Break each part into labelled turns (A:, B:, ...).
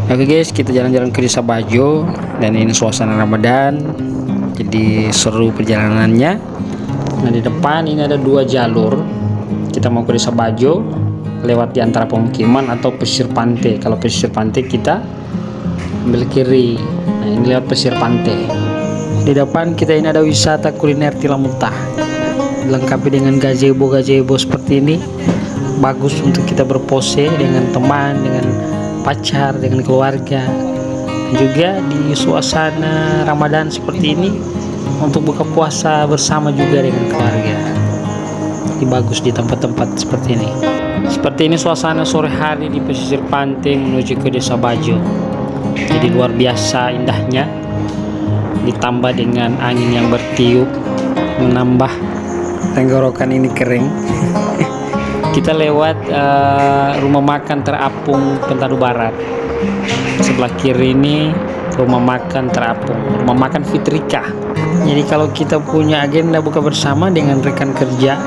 A: Oke guys, kita jalan-jalan ke Desa Bajo dan ini suasana Ramadan, jadi seru perjalanannya. Nah, di depan ini ada dua jalur. Kita mau ke Desa Bajo lewat di antara pemukiman atau pesisir pantai. Kalau pesisir pantai kita ambil kiri. Nah, ini lewat pesisir pantai. Di depan kita ini ada wisata kuliner Tilamutah, dilengkapi dengan gazebo seperti ini. Bagus untuk kita berpose dengan teman, dengan pacar, dengan keluarga. Juga di suasana Ramadan seperti ini untuk buka puasa bersama juga dengan keluarga. Ini bagus di tempat-tempat seperti ini. Seperti ini suasana sore hari di pesisir pantai menuju ke Desa Bajo. Jadi luar biasa indahnya, ditambah dengan angin yang bertiup menambah tenggorokan ini kering. Kita lewat rumah makan terapung Pentadu Barat. Sebelah kiri ini rumah makan terapung, rumah makan Fitrika. Jadi kalau kita punya agenda buka bersama dengan rekan kerja,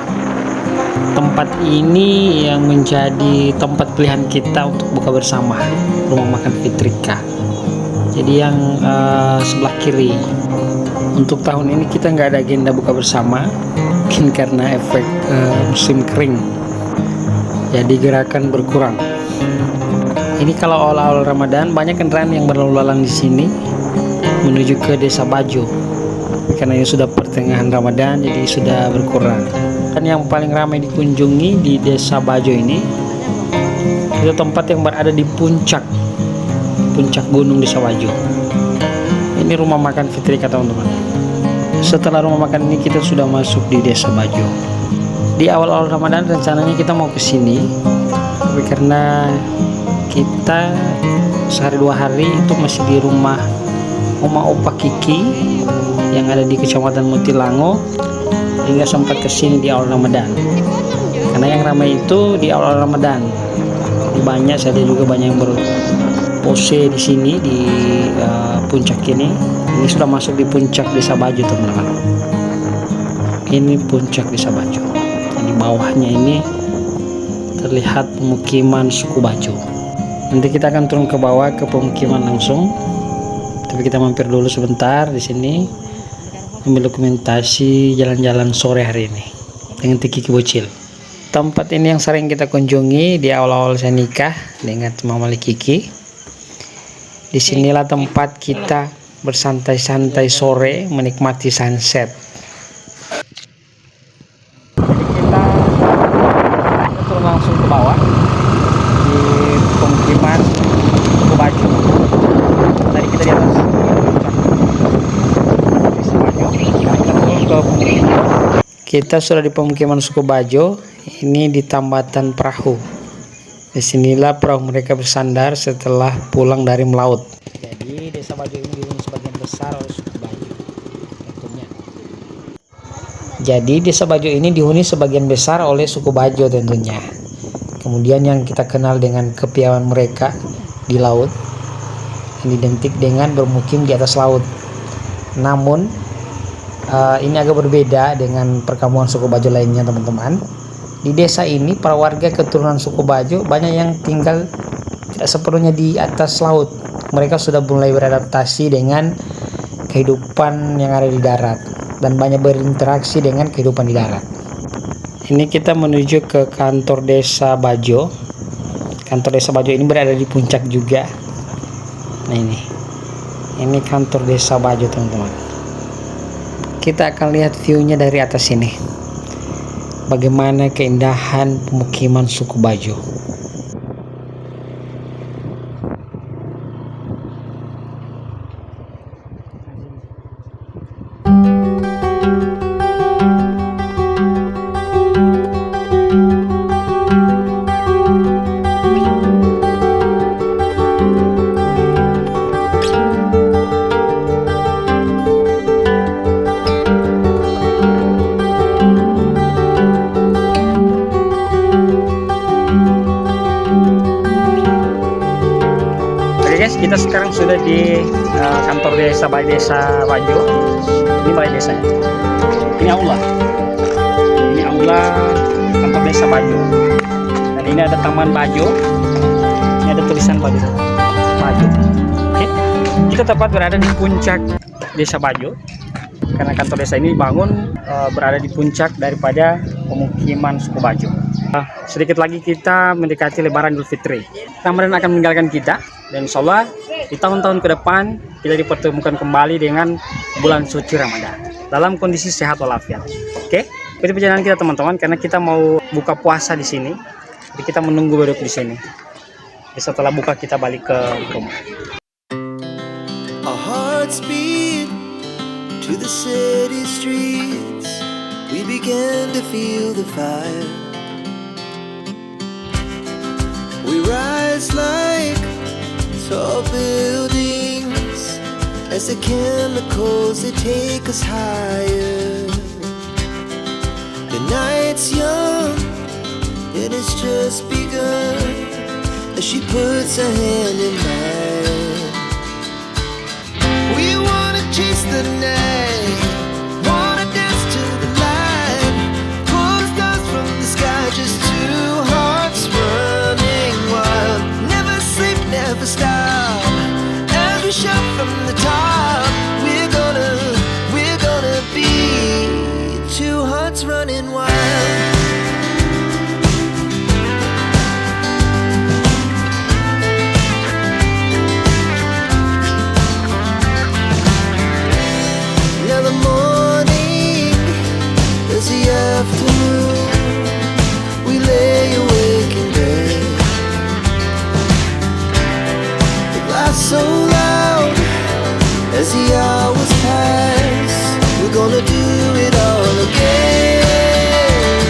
A: tempat ini yang menjadi tempat pilihan kita untuk buka bersama, rumah makan Fitrika. Jadi yang sebelah kiri. Untuk tahun ini kita nggak ada agenda buka bersama, mungkin karena efek musim kering. Jadi gerakan berkurang. Ini kalau awal-awal Ramadan banyak kendaraan yang berlalu lalang di sini menuju ke Desa Bajo. Karena ini sudah pertengahan Ramadan, jadi sudah berkurang. Dan yang paling ramai dikunjungi di Desa Bajo ini itu tempat yang berada di puncak gunung Desa Bajo. Ini rumah makan Fitrika, teman-teman. Setelah rumah makan ini kita sudah masuk di Desa Bajo. Di awal-awal Ramadan rencananya kita mau ke sini, tapi karena kita sehari dua hari itu masih di rumah Oma Opa Kiki yang ada di Kecamatan Mutilango, hingga sempat ke sini di awal Ramadan. Karena yang ramai itu di awal Ramadan. Banyak, saya juga banyak yang berpose di sini di puncak ini. Ini sudah masuk di puncak Desa Bajo, teman-teman. Ini puncak Desa Bajo. Di bawahnya ini terlihat pemukiman suku Bajo. Nanti kita akan turun ke bawah ke pemukiman langsung. Tapi kita mampir dulu sebentar di sini ambil dokumentasi jalan-jalan sore hari ini dengan Tiki Bocil. Tempat ini yang sering kita kunjungi di awal-awal saya nikah dengan Mama Kiki. Disinilah tempat kita bersantai-santai sore menikmati sunset. Langsung ke bawah di pemukiman suku Bajo. Tadi kita di atas Desa Bajo, sekarang kita turun ke pemukiman. Kita sudah di pemukiman suku Bajo. Ini di Tambatan Perahu. Disinilah perahu mereka bersandar setelah pulang dari melaut. Jadi Desa Bajo ini dihuni sebagian besar oleh suku Bajo. Tentunya. Jadi Desa Bajo ini dihuni sebagian besar oleh suku Bajo tentunya. Kemudian yang kita kenal dengan kepiawaian mereka di laut, yang identik dengan bermukim di atas laut. Namun ini agak berbeda dengan perkampungan suku Bajo lainnya, teman-teman. Di desa ini para warga keturunan suku Bajo banyak yang tinggal tidak sepenuhnya di atas laut. Mereka sudah mulai beradaptasi dengan kehidupan yang ada di darat dan banyak berinteraksi dengan kehidupan di darat. Ini kita menuju ke kantor Desa Bajo. Kantor Desa Bajo ini berada di puncak juga. Nah, ini kantor Desa Bajo, teman-teman. Kita akan lihat view-nya dari atas ini. Bagaimana keindahan pemukiman suku Bajo. Guys, kita sekarang sudah di kantor Desa Bajo. Ini balai desa. Ini aula kantor Desa Bajo. Dan ini ada Taman Bajo. Ini ada tulisan Bajo. Kita tepat berada di puncak Desa Bajo, karena kantor desa ini bangun berada di puncak daripada pemukiman suku Bajo. Sedikit lagi kita mendekati Lebaran Idul Fitri. Ramadan akan meninggalkan kita, dan insya Allah di tahun-tahun ke depan kita dipertemukan kembali dengan bulan suci Ramadan dalam kondisi sehat walafiat. Oke, itu perjalanan kita teman-teman, karena kita mau buka puasa di sini. Jadi kita menunggu duduk di sini. Jadi setelah buka kita balik ke rumah.
B: Our hearts beat to the city streets. We began to feel the fire. We rise like tall buildings as the chemicals they take us higher. The night's young and it's just begun as she puts her hand in mine. We wanna chase the night, wanna dance to the light, pull the stars from the sky, just two hearts running wild. Never sleep, never stop, as we shout from the top. We're gonna be two hearts running wild. Afternoon, we lay awake in bed. The glass so loud as the hours pass. We're gonna do it all again.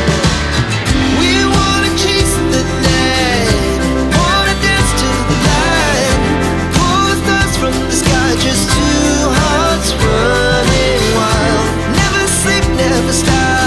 B: We wanna chase the night, wanna dance to the light, pull the stars from the sky, just two hearts running wild. Never sleep, never stop.